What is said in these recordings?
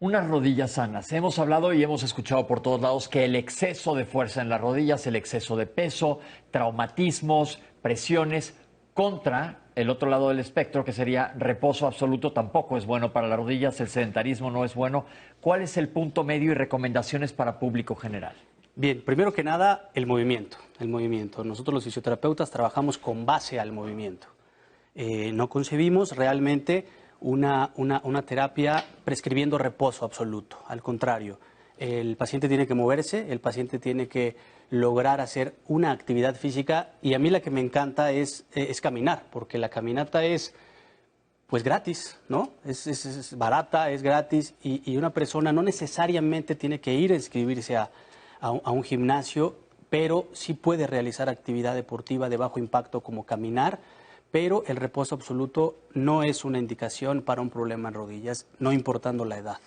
Unas rodillas sanas. Hemos hablado y hemos escuchado por todos lados que el exceso de fuerza en las rodillas, el exceso de peso, traumatismos, presiones contra el otro lado del espectro, que sería reposo absoluto, tampoco es bueno para las rodillas, el sedentarismo no es bueno. ¿Cuál es el punto medio y recomendaciones para público general? Bien, primero que nada, el movimiento. El movimiento. Nosotros los fisioterapeutas trabajamos con base al movimiento. No concebimos realmente una terapia prescribiendo reposo absoluto. Al contrario, el paciente tiene que moverse, el paciente tiene que lograr hacer una actividad física y a mí la que me encanta es caminar, porque la caminata es pues gratis, ¿no? Es barata, es gratis y una persona no necesariamente tiene que ir a inscribirse a un gimnasio, pero sí puede realizar actividad deportiva de bajo impacto como caminar, pero el reposo absoluto no es una indicación para un problema en rodillas, no importando la edad.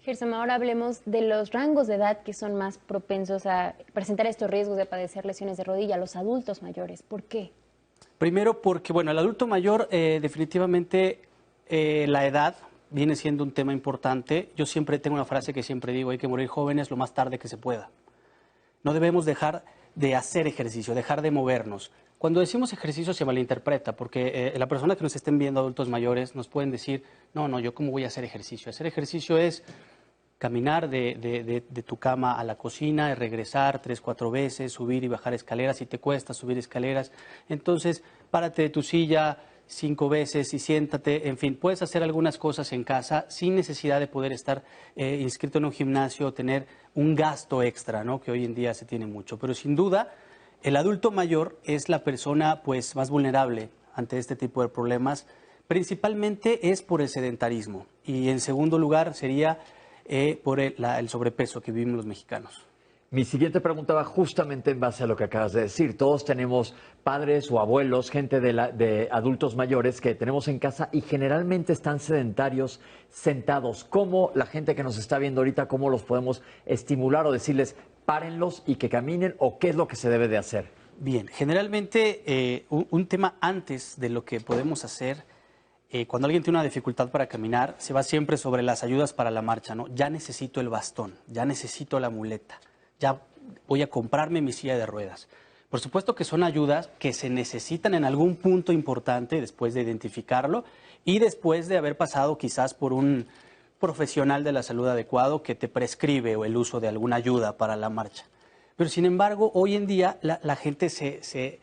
Gerson, ahora hablemos de los rangos de edad que son más propensos a presentar estos riesgos de padecer lesiones de rodilla, los adultos mayores. ¿Por qué? Primero porque, bueno, el adulto mayor definitivamente la edad viene siendo un tema importante. Yo siempre tengo una frase que siempre digo, hay que morir jóvenes lo más tarde que se pueda. No debemos dejar de hacer ejercicio, dejar de movernos. Cuando decimos ejercicio se malinterpreta, porque la persona que nos estén viendo, adultos mayores, nos pueden decir, no, yo cómo voy a hacer ejercicio. Hacer ejercicio es caminar de tu cama a la cocina, y regresar 3, 4 veces, subir y bajar escaleras, si te cuesta subir escaleras. Entonces, párate de tu silla 5 veces y siéntate, en fin, puedes hacer algunas cosas en casa sin necesidad de poder estar inscrito en un gimnasio o tener un gasto extra, ¿no? Que hoy en día se tiene mucho. Pero sin duda, el adulto mayor es la persona pues, más vulnerable ante este tipo de problemas. Principalmente es por el sedentarismo y en segundo lugar sería por el sobrepeso que vivimos los mexicanos. Mi siguiente pregunta va justamente en base a lo que acabas de decir. Todos tenemos padres o abuelos, gente de adultos mayores que tenemos en casa y generalmente están sedentarios, sentados. ¿Cómo la gente que nos está viendo ahorita, cómo los podemos estimular o decirles párenlos y que caminen o qué es lo que se debe de hacer? Bien, generalmente un tema antes de lo que podemos hacer cuando alguien tiene una dificultad para caminar, se va siempre sobre las ayudas para la marcha, ¿no? Ya necesito el bastón, ya necesito la muleta, ya voy a comprarme mi silla de ruedas. Por supuesto que son ayudas que se necesitan en algún punto importante después de identificarlo y después de haber pasado quizás por un profesional de la salud adecuado que te prescribe o el uso de alguna ayuda para la marcha. Pero sin embargo, hoy en día la gente se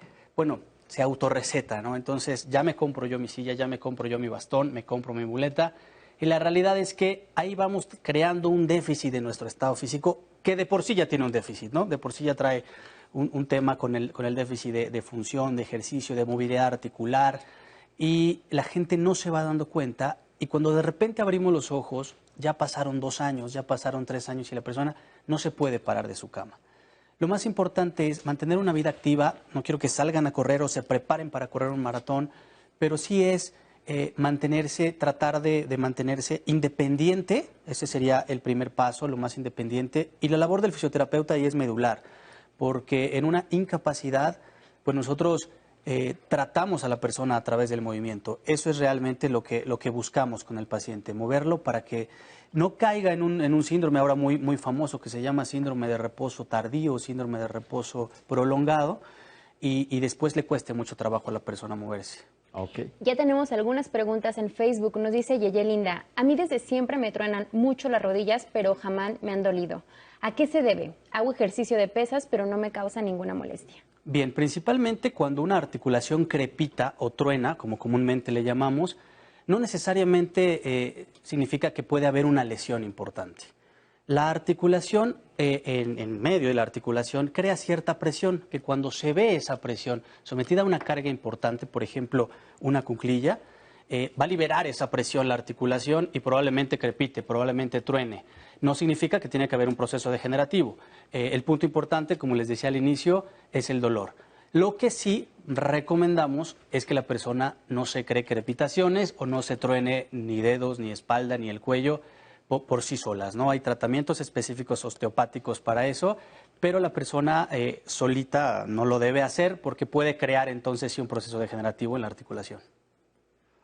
autorreceta, ¿no? Entonces ya me compro yo mi silla, ya me compro yo mi bastón, me compro mi muleta. Y la realidad es que ahí vamos creando un déficit de nuestro estado físico que de por sí ya tiene un déficit, ¿no? De por sí ya trae un tema con el déficit de función, de ejercicio, de movilidad articular. Y la gente no se va dando cuenta y cuando de repente abrimos los ojos, ya pasaron 2 años, ya pasaron 3 años y la persona no se puede parar de su cama. Lo más importante es mantener una vida activa. No quiero que salgan a correr o se preparen para correr un maratón, pero sí es mantenerse, tratar de mantenerse independiente. Ese sería el primer paso, lo más independiente. Y la labor del fisioterapeuta ahí es medular, porque en una incapacidad, pues nosotros tratamos a la persona a través del movimiento. Eso es realmente lo que buscamos con el paciente, moverlo para que no caiga en un síndrome ahora muy famoso que se llama síndrome de reposo tardío, síndrome de reposo prolongado, y después le cueste mucho trabajo a la persona moverse. Okay. Ya tenemos algunas preguntas en Facebook. Nos dice Yeye Linda, a mí desde siempre me truenan mucho las rodillas, pero jamás me han dolido. ¿A qué se debe? Hago ejercicio de pesas, pero no me causa ninguna molestia. Bien, principalmente cuando una articulación crepita o truena, como comúnmente le llamamos, no necesariamente significa que puede haber una lesión importante. La articulación, en medio de la articulación, crea cierta presión, que cuando se ve esa presión sometida a una carga importante, por ejemplo, una cuclilla, va a liberar esa presión la articulación y probablemente crepite, probablemente truene. No significa que tiene que haber un proceso degenerativo. El punto importante, como les decía al inicio, es el dolor. Lo que sí recomendamos es que la persona no se cree crepitaciones o no se truene ni dedos, ni espalda, ni el cuello por sí solas, ¿no? Hay tratamientos específicos osteopáticos para eso, pero la persona solita no lo debe hacer porque puede crear entonces sí un proceso degenerativo en la articulación.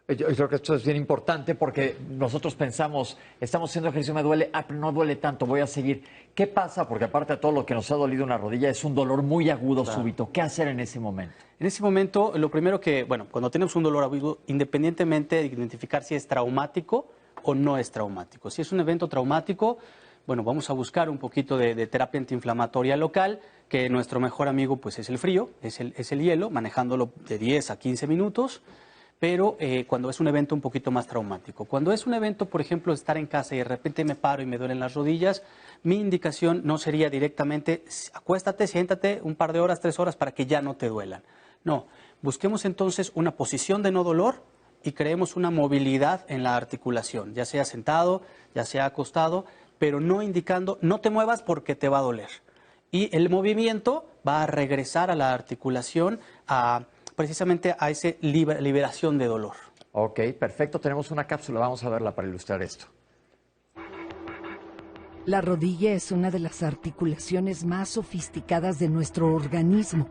Yo creo que esto es bien importante porque nosotros pensamos, estamos haciendo ejercicio, me duele, pero no duele tanto, voy a seguir. ¿Qué pasa? Porque aparte de todo lo que nos ha dolido una rodilla, es un dolor muy agudo, súbito. ¿Qué hacer en ese momento? En ese momento, lo primero que, bueno, cuando tenemos un dolor agudo, independientemente de identificar si es traumático o no es traumático. Si es un evento traumático, bueno, vamos a buscar un poquito de terapia antiinflamatoria local, que nuestro mejor amigo pues es el frío, es el hielo, manejándolo de 10 a 15 minutos. Pero cuando es un evento un poquito más traumático. Cuando es un evento, por ejemplo, estar en casa y de repente me paro y me duelen las rodillas, mi indicación no sería directamente acuéstate, siéntate un par de horas, 3 horas para que ya no te duelan. No, busquemos entonces una posición de no dolor y creemos una movilidad en la articulación, ya sea sentado, ya sea acostado, pero no indicando no te muevas porque te va a doler. Y el movimiento va a regresar a la articulación precisamente a esa liberación de dolor. Ok, perfecto. Tenemos una cápsula. Vamos a verla para ilustrar esto. La rodilla es una de las articulaciones más sofisticadas de nuestro organismo,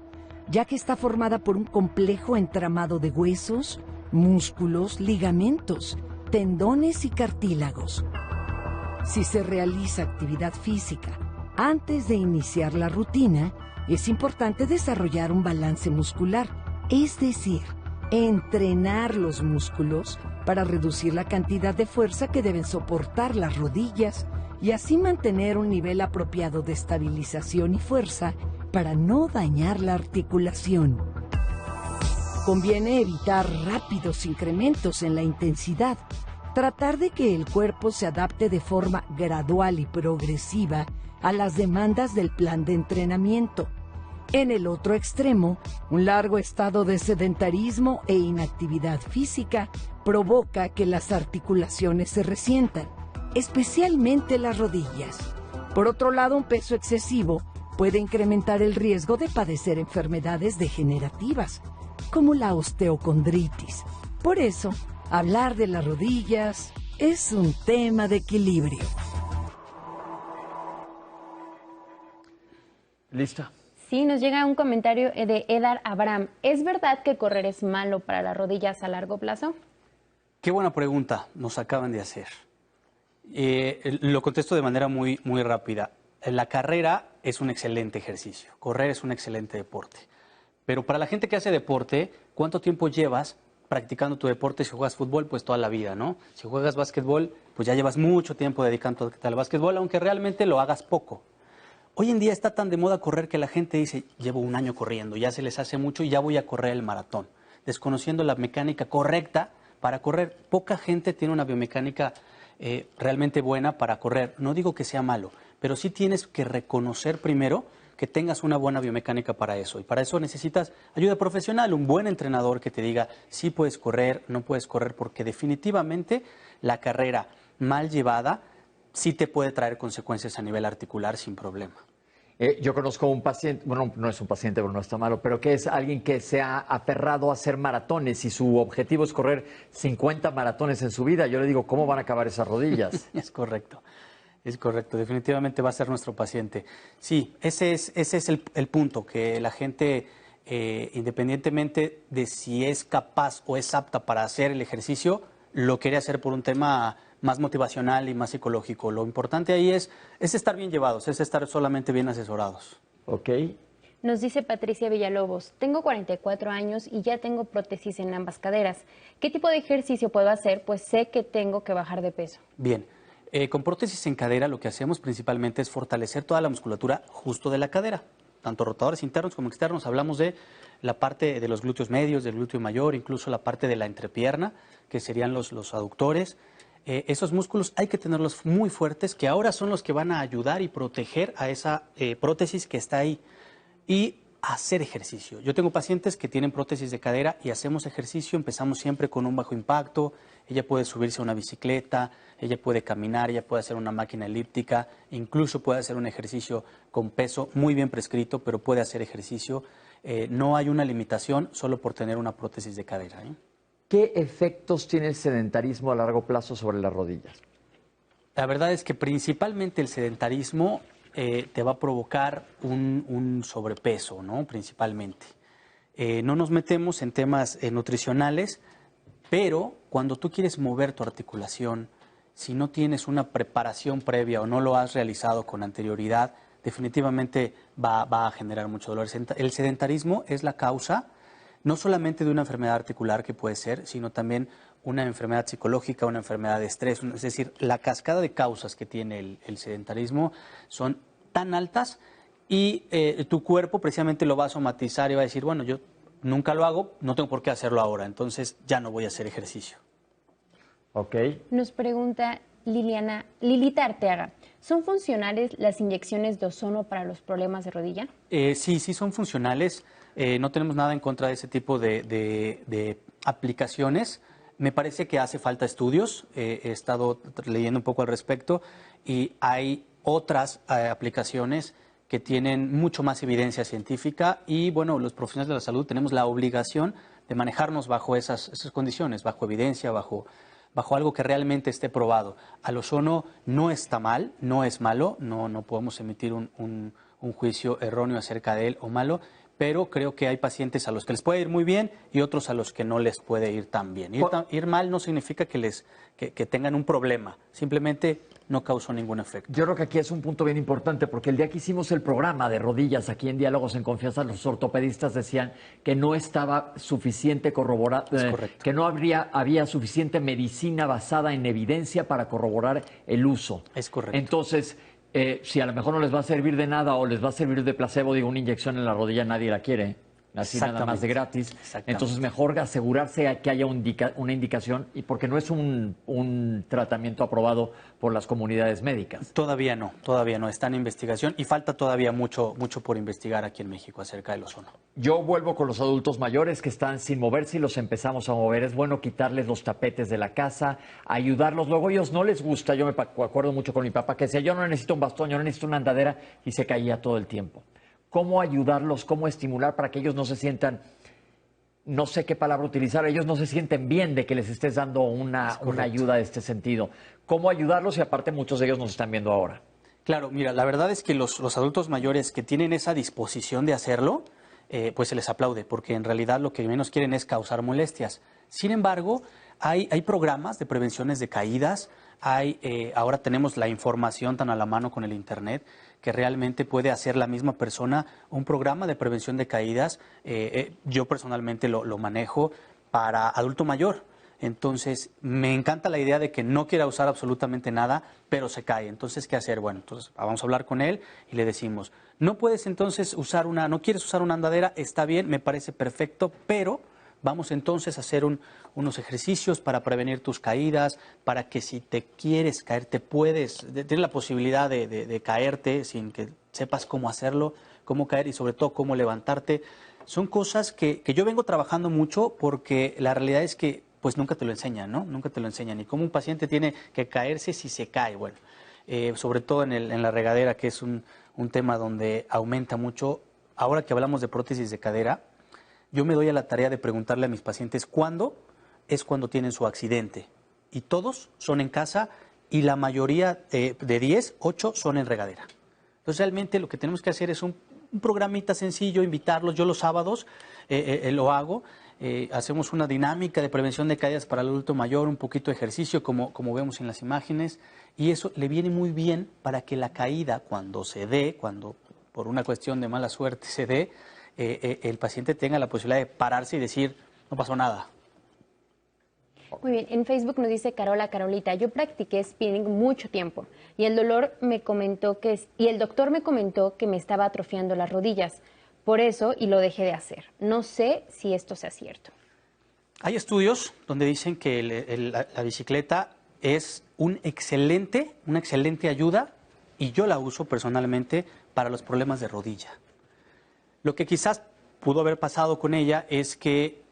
ya que está formada por un complejo entramado de huesos, músculos, ligamentos, tendones y cartílagos. Si se realiza actividad física antes de iniciar la rutina, es importante desarrollar un balance muscular. Es decir, entrenar los músculos para reducir la cantidad de fuerza que deben soportar las rodillas y así mantener un nivel apropiado de estabilización y fuerza para no dañar la articulación. Conviene evitar rápidos incrementos en la intensidad, tratar de que el cuerpo se adapte de forma gradual y progresiva a las demandas del plan de entrenamiento. En el otro extremo, un largo estado de sedentarismo e inactividad física provoca que las articulaciones se resientan, especialmente las rodillas. Por otro lado, un peso excesivo puede incrementar el riesgo de padecer enfermedades degenerativas, como la osteocondritis. Por eso, hablar de las rodillas es un tema de equilibrio. ¿Lista? Sí, nos llega un comentario de Edar Abraham. ¿Es verdad que correr es malo para las rodillas a largo plazo? Qué buena pregunta nos acaban de hacer. Lo contesto de manera muy rápida. La carrera es un excelente ejercicio, correr es un excelente deporte. Pero para la gente que hace deporte, ¿cuánto tiempo llevas practicando tu deporte? Si juegas fútbol, pues toda la vida, ¿no? Si juegas básquetbol, pues ya llevas mucho tiempo dedicándote al básquetbol, aunque realmente lo hagas poco. Hoy en día está tan de moda correr que la gente dice, llevo un año corriendo, ya se les hace mucho y ya voy a correr el maratón, desconociendo la mecánica correcta para correr. Poca gente tiene una biomecánica realmente buena para correr. No digo que sea malo, pero sí tienes que reconocer primero que tengas una buena biomecánica para eso. Y para eso necesitas ayuda profesional, un buen entrenador que te diga si puedes correr, no puedes correr, porque definitivamente la carrera mal llevada sí te puede traer consecuencias a nivel articular sin problema. Yo conozco un paciente, bueno, no es un paciente, pero no está malo, pero que es alguien que se ha aferrado a hacer maratones y su objetivo es correr 50 maratones en su vida. Yo le digo, ¿cómo van a acabar esas rodillas? Es correcto, definitivamente va a ser nuestro paciente. Sí, ese es el punto, que la gente, independientemente de si es capaz o es apta para hacer el ejercicio, lo quiere hacer por un tema más motivacional y más psicológico. Lo importante ahí es estar bien llevados, es estar solamente bien asesorados. Ok. Nos dice Patricia Villalobos, tengo 44 años y ya tengo prótesis en ambas caderas. ¿Qué tipo de ejercicio puedo hacer? Pues sé que tengo que bajar de peso. Bien, con prótesis en cadera lo que hacemos principalmente es fortalecer toda la musculatura justo de la cadera. Tanto rotadores internos como externos, hablamos de la parte de los glúteos medios, del glúteo mayor, incluso la parte de la entrepierna, que serían los aductores. Esos músculos hay que tenerlos muy fuertes, que ahora son los que van a ayudar y proteger a esa prótesis que está ahí. Y hacer ejercicio. Yo tengo pacientes que tienen prótesis de cadera y hacemos ejercicio, empezamos siempre con un bajo impacto. Ella puede subirse a una bicicleta, ella puede caminar, ella puede hacer una máquina elíptica, incluso puede hacer un ejercicio con peso muy bien prescrito, pero puede hacer ejercicio. No hay una limitación solo por tener una prótesis de cadera. ¿Qué efectos tiene el sedentarismo a largo plazo sobre las rodillas? La verdad es que principalmente el sedentarismo te va a provocar un sobrepeso, ¿no? Principalmente. No nos metemos en temas nutricionales. Pero cuando tú quieres mover tu articulación, si no tienes una preparación previa o no lo has realizado con anterioridad, definitivamente va a generar mucho dolor. El sedentarismo es la causa no solamente de una enfermedad articular que puede ser, sino también una enfermedad psicológica, una enfermedad de estrés. Es decir, la cascada de causas que tiene el sedentarismo son tan altas y tu cuerpo precisamente lo va a somatizar y va a decir, bueno, yo nunca lo hago, no tengo por qué hacerlo ahora, entonces ya no voy a hacer ejercicio. Ok. Nos pregunta Lilita Arteaga, ¿son funcionales las inyecciones de ozono para los problemas de rodilla? Sí son funcionales. No tenemos nada en contra de ese tipo de aplicaciones. Me parece que hace falta estudios. He estado leyendo un poco al respecto y hay otras aplicaciones que tienen mucho más evidencia científica y, bueno, los profesionales de la salud tenemos la obligación de manejarnos bajo esas condiciones, bajo evidencia, bajo algo que realmente esté probado. Al ozono no está mal, no es malo, no podemos emitir un juicio erróneo acerca de él o malo, pero creo que hay pacientes a los que les puede ir muy bien y otros a los que no les puede ir tan bien. Ir mal no significa que tengan un problema, simplemente no causó ningún efecto. Yo creo que aquí es un punto bien importante porque el día que hicimos el programa de rodillas aquí en Diálogos en Confianza, los ortopedistas decían que no estaba suficiente corroborado, que no había suficiente medicina basada en evidencia para corroborar el uso. Es correcto. Entonces, si a lo mejor no les va a servir de nada o les va a servir de placebo, digo, una inyección en la rodilla nadie la quiere. Así nada más de gratis. Entonces, mejor asegurarse que haya una indicación, y porque no es un tratamiento aprobado por las comunidades médicas. Todavía no. Está en investigación y falta todavía mucho por investigar aquí en México acerca del ozono. Yo vuelvo con los adultos mayores que están sin moverse y los empezamos a mover. Es bueno quitarles los tapetes de la casa, ayudarlos. Luego a ellos no les gusta. Yo me acuerdo mucho con mi papá que decía, yo no necesito un bastón, yo no necesito una andadera, y se caía todo el tiempo. ¿Cómo ayudarlos, cómo estimular para que ellos no se sientan, no sé qué palabra utilizar, ellos no se sienten bien de que les estés dando una ayuda de este sentido? ¿Cómo ayudarlos? Y aparte muchos de ellos nos están viendo ahora. Claro, mira, la verdad es que los adultos mayores que tienen esa disposición de hacerlo, pues se les aplaude, porque en realidad lo que menos quieren es causar molestias. Sin embargo, hay programas de prevenciones de caídas, ahora tenemos la información tan a la mano con el Internet, que realmente puede hacer la misma persona un programa de prevención de caídas. Yo personalmente lo manejo para adulto mayor. Entonces, me encanta la idea de que no quiera usar absolutamente nada, pero se cae. Entonces, ¿qué hacer? Bueno, entonces vamos a hablar con él y le decimos, no puedes entonces no quieres usar una andadera, está bien, me parece perfecto, pero vamos entonces a hacer unos ejercicios para prevenir tus caídas, para que si te quieres caer, tienes la posibilidad de caerte sin que sepas cómo hacerlo, cómo caer y sobre todo cómo levantarte. Son cosas que yo vengo trabajando mucho porque la realidad es que pues nunca te lo enseñan, ¿no? Nunca te lo enseñan. Y cómo un paciente tiene que caerse si se cae, bueno, sobre todo en la regadera, que es un tema donde aumenta mucho. Ahora que hablamos de prótesis de cadera, yo me doy a la tarea de preguntarle a mis pacientes cuándo es cuando tienen su accidente. Y todos son en casa y la mayoría de 10, 8 son en regadera. Entonces realmente lo que tenemos que hacer es un programita sencillo, invitarlos. Yo los sábados lo hago. Hacemos una dinámica de prevención de caídas para el adulto mayor, un poquito de ejercicio como vemos en las imágenes. Y eso le viene muy bien para que la caída cuando se dé, cuando por una cuestión de mala suerte se dé, el paciente tenga la posibilidad de pararse y decir, no pasó nada. Muy bien, en Facebook nos dice Carolita, yo practiqué spinning mucho tiempo y el doctor me comentó que me estaba atrofiando las rodillas, por eso y lo dejé de hacer. No sé si esto sea cierto. Hay estudios donde dicen que la bicicleta es una excelente ayuda y yo la uso personalmente para los problemas de rodilla. Lo que quizás pudo haber pasado con ella es que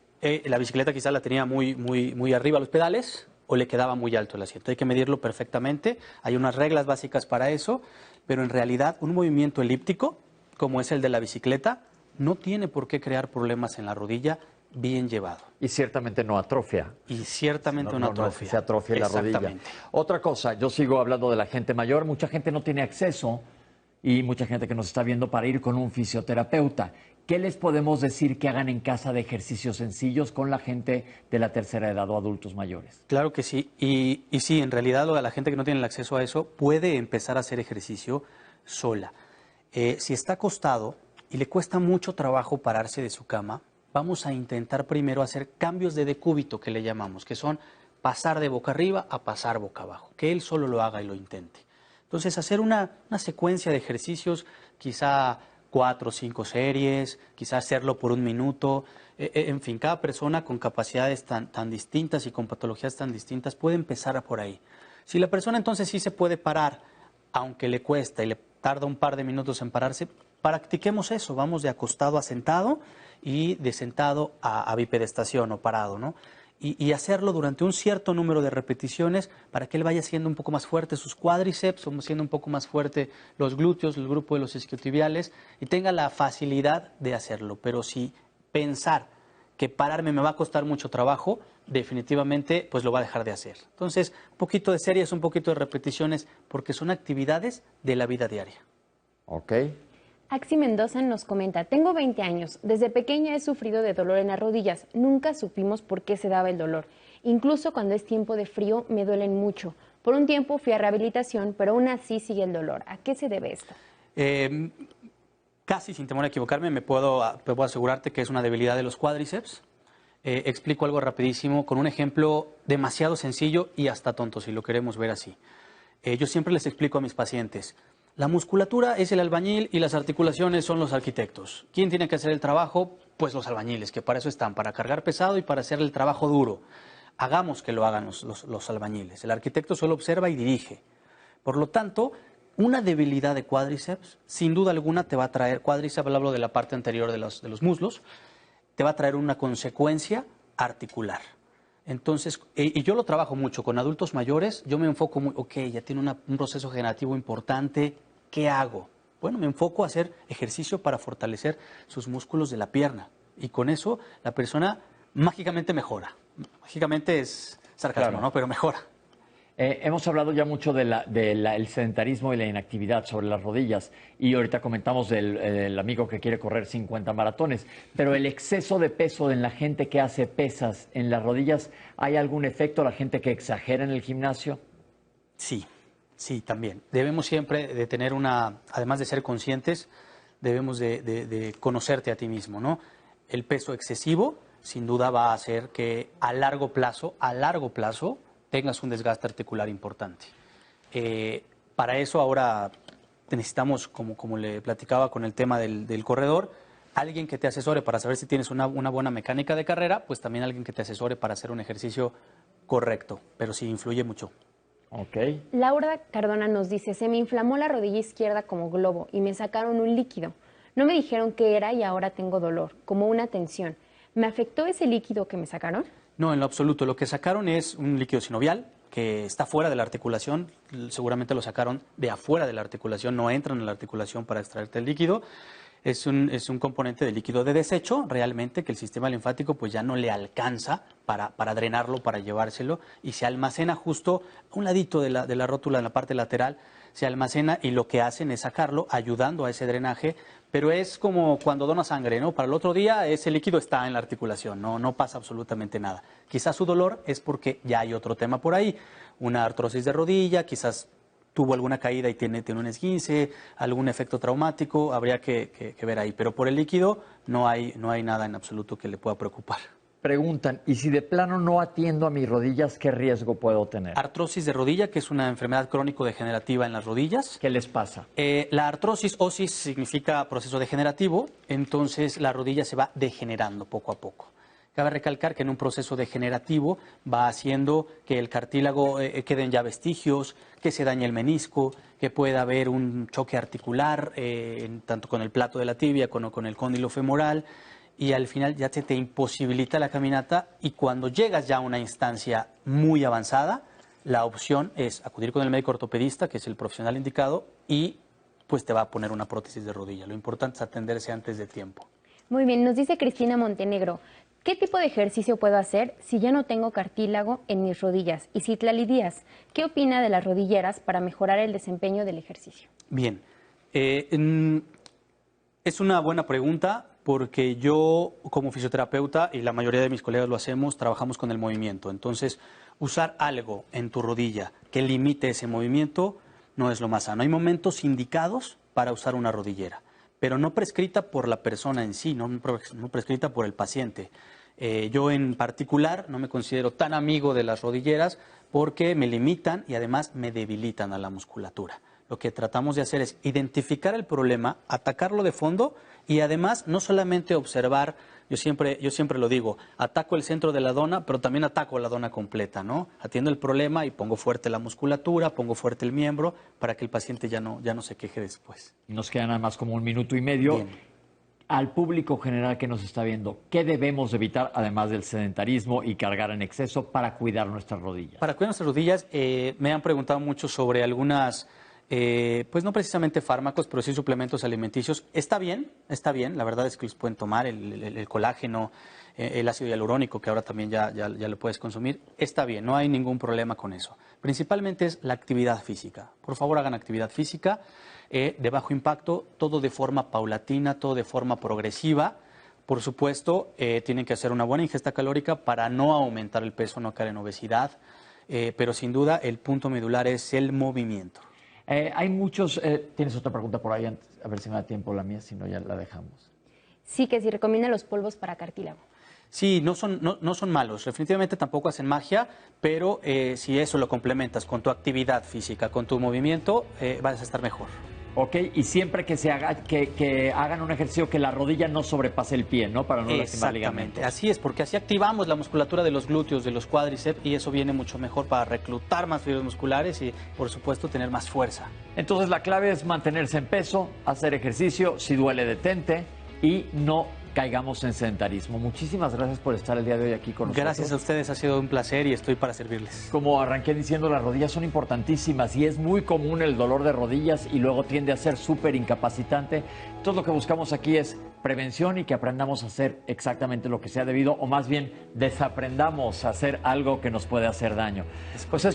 la bicicleta quizás la tenía muy arriba los pedales o le quedaba muy alto el asiento. Hay que medirlo perfectamente, hay unas reglas básicas para eso, pero en realidad un movimiento elíptico, como es el de la bicicleta, no tiene por qué crear problemas en la rodilla bien llevado. Y ciertamente no atrofia. Y ciertamente no atrofia. No es que se atrofia la rodilla. Otra cosa, yo sigo hablando de la gente mayor, mucha gente no tiene acceso y mucha gente que nos está viendo para ir con un fisioterapeuta. ¿Qué les podemos decir que hagan en casa de ejercicios sencillos con la gente de la tercera edad o adultos mayores? Claro que sí. Y sí, en realidad la gente que no tiene el acceso a eso puede empezar a hacer ejercicio sola. Si está acostado y le cuesta mucho trabajo pararse de su cama, vamos a intentar primero hacer cambios de decúbito, que le llamamos, que son pasar de boca arriba a pasar boca abajo, que él solo lo haga y lo intente. Entonces, hacer una secuencia de ejercicios, quizá 4 o 5 series, quizá hacerlo por 1 minuto. En fin, cada persona con capacidades tan distintas y con patologías tan distintas puede empezar por ahí. Si la persona entonces sí se puede parar, aunque le cuesta y le tarda un par de minutos en pararse, practiquemos eso, vamos de acostado a sentado y de sentado a bipedestación o parado, ¿no? Y hacerlo durante un cierto número de repeticiones para que él vaya siendo un poco más fuerte sus cuádriceps, siendo un poco más fuerte los glúteos, el grupo de los isquiotibiales y tenga la facilidad de hacerlo. Pero si pensar que pararme me va a costar mucho trabajo, definitivamente pues lo va a dejar de hacer. Entonces, un poquito de series, un poquito de repeticiones, porque son actividades de la vida diaria. Ok. Axi Mendoza nos comenta, tengo 20 años, desde pequeña he sufrido de dolor en las rodillas, nunca supimos por qué se daba el dolor. Incluso cuando es tiempo de frío me duelen mucho. Por un tiempo fui a rehabilitación, pero aún así sigue el dolor. ¿A qué se debe esto? Casi sin temor a equivocarme, me puedo asegurarte que es una debilidad de los cuádriceps. Explico algo rapidísimo con un ejemplo demasiado sencillo y hasta tonto, si lo queremos ver así. Yo siempre les explico a mis pacientes, la musculatura es el albañil y las articulaciones son los arquitectos. ¿Quién tiene que hacer el trabajo? Pues los albañiles, que para eso están, para cargar pesado y para hacer el trabajo duro. Hagamos que lo hagan los albañiles. El arquitecto solo observa y dirige. Por lo tanto, una debilidad de cuádriceps, sin duda alguna te va a traer, cuádriceps, hablo de la parte anterior de los muslos, te va a traer una consecuencia articular. Entonces, y yo lo trabajo mucho con adultos mayores, yo me enfoco muy, ok, ya tiene un proceso generativo importante, ¿qué hago? Bueno, me enfoco a hacer ejercicio para fortalecer sus músculos de la pierna y con eso la persona mágicamente mejora. Mágicamente es sarcasmo, Claro. ¿no? Pero mejora. Hemos hablado ya mucho del sedentarismo y la inactividad sobre las rodillas y ahorita comentamos del amigo que quiere correr 50 maratones, pero el exceso de peso en la gente que hace pesas en las rodillas, ¿hay algún efecto? ¿La gente que exagera en el gimnasio? Sí, sí, también. Debemos siempre de tener además de ser conscientes, debemos de conocerte a ti mismo, ¿no? El peso excesivo sin duda va a hacer que a largo plazo, tengas un desgaste articular importante. Para eso ahora necesitamos, como le platicaba con el tema del corredor, alguien que te asesore para saber si tienes una buena mecánica de carrera, pues también alguien que te asesore para hacer un ejercicio correcto, pero sí influye mucho. Ok. Laura Cardona nos dice, se me inflamó la rodilla izquierda como globo y me sacaron un líquido. No me dijeron qué era y ahora tengo dolor, como una tensión. ¿Me afectó ese líquido que me sacaron? No, en lo absoluto. Lo que sacaron es un líquido sinovial que está fuera de la articulación. Seguramente lo sacaron de afuera de la articulación, no entran en la articulación para extraerte el líquido. Es un componente de líquido de desecho, realmente, que el sistema linfático pues ya no le alcanza para drenarlo, para llevárselo, y se almacena justo a un ladito de la rótula, en la parte lateral, se almacena y lo que hacen es sacarlo, ayudando a ese drenaje, pero es como cuando dona sangre, ¿no? Para el otro día ese líquido está en la articulación, no pasa absolutamente nada. Quizás su dolor es porque ya hay otro tema por ahí, una artrosis de rodilla, quizás tuvo alguna caída y tiene un esguince, algún efecto traumático, habría que ver ahí. Pero por el líquido no hay nada en absoluto que le pueda preocupar. Preguntan, ¿y si de plano no atiendo a mis rodillas, qué riesgo puedo tener? Artrosis de rodilla, que es una enfermedad crónico-degenerativa en las rodillas. ¿Qué les pasa? La artrosis, osis, significa proceso degenerativo, entonces la rodilla se va degenerando poco a poco. Cabe recalcar que en un proceso degenerativo va haciendo que el cartílago queden ya vestigios, que se dañe el menisco, que pueda haber un choque articular, tanto con el plato de la tibia como con el cóndilo femoral, y al final ya se te imposibilita la caminata y cuando llegas ya a una instancia muy avanzada, la opción es acudir con el médico ortopedista, que es el profesional indicado, y pues te va a poner una prótesis de rodilla. Lo importante es atenderse antes de tiempo. Muy bien, nos dice Cristina Montenegro, ¿qué tipo de ejercicio puedo hacer si ya no tengo cartílago en mis rodillas? Y Citlali Díaz, ¿qué opina de las rodilleras para mejorar el desempeño del ejercicio? Bien, Es una buena pregunta porque yo como fisioterapeuta y la mayoría de mis colegas lo hacemos, trabajamos con el movimiento. Entonces, usar algo en tu rodilla que limite ese movimiento no es lo más sano. Hay momentos indicados para usar una rodillera, pero no prescrita por la persona en sí, no prescrita por el paciente. Yo en particular no me considero tan amigo de las rodilleras porque me limitan y además me debilitan a la musculatura. Lo que tratamos de hacer es identificar el problema, atacarlo de fondo y además no solamente observar, yo siempre lo digo, ataco el centro de la dona, pero también ataco la dona completa, ¿no? Atiendo el problema y pongo fuerte la musculatura, pongo fuerte el miembro para que el paciente ya no se queje después. Nos queda nada más como 1 minuto y medio. Bien. Al público general que nos está viendo, ¿qué debemos evitar, además del sedentarismo y cargar en exceso, para cuidar nuestras rodillas? Para cuidar nuestras rodillas, me han preguntado mucho sobre algunas, pues no precisamente fármacos, pero sí suplementos alimenticios. Está bien, la verdad es que los pueden tomar, el colágeno, el ácido hialurónico, que ahora también ya lo puedes consumir. Está bien, no hay ningún problema con eso. Principalmente es la actividad física. Por favor, hagan actividad física. De bajo impacto, todo de forma paulatina, todo de forma progresiva. Por supuesto, tienen que hacer una buena ingesta calórica para no aumentar el peso, no caer en obesidad, pero sin duda el punto medular es el movimiento. Hay muchos... ¿Tienes otra pregunta por ahí? A ver si me da tiempo la mía, si no ya la dejamos. Sí, que si recomiendan los polvos para cartílago. Sí, no son malos, definitivamente tampoco hacen magia, pero si eso lo complementas con tu actividad física, con tu movimiento, vas a estar mejor. Ok, y siempre que que hagan un ejercicio que la rodilla no sobrepase el pie, ¿no? Para no lastimar ligamentos. Exactamente, así es, porque así activamos la musculatura de los glúteos, de los cuádriceps, y eso viene mucho mejor para reclutar más fibras musculares y, por supuesto, tener más fuerza. Entonces, la clave es mantenerse en peso, hacer ejercicio, si duele, detente y no caigamos en sedentarismo. Muchísimas gracias por estar el día de hoy aquí con nosotros. Gracias a ustedes, ha sido un placer y estoy para servirles. Como arranqué diciendo, las rodillas son importantísimas y es muy común el dolor de rodillas y luego tiende a ser súper incapacitante. Entonces, lo que buscamos aquí es prevención y que aprendamos a hacer exactamente lo que sea debido, o más bien desaprendamos a hacer algo que nos puede hacer daño. Pues esto